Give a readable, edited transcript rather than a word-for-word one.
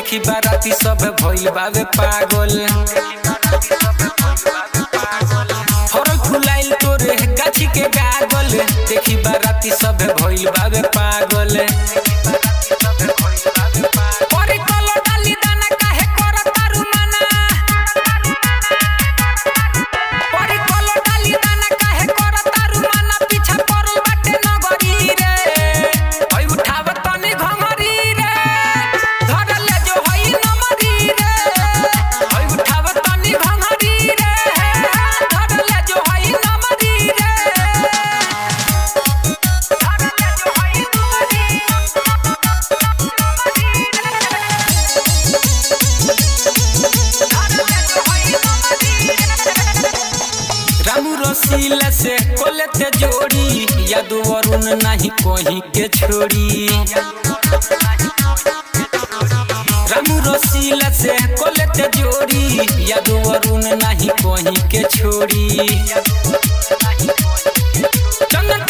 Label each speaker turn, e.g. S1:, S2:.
S1: देखी बाराती सब भइल बावे पागल। फरल फुलाइल तोरे गाछी के गागल, देखी बाराती सब भइल बावे पागल। रामू रसीला से कोलेते जोड़ी, यादू वरुण नहीं कोही के छोड़ी। रामू रसीला से कोलेते जोड़ी, यादू वरुण नहीं कोही के छोड़ी। चंदन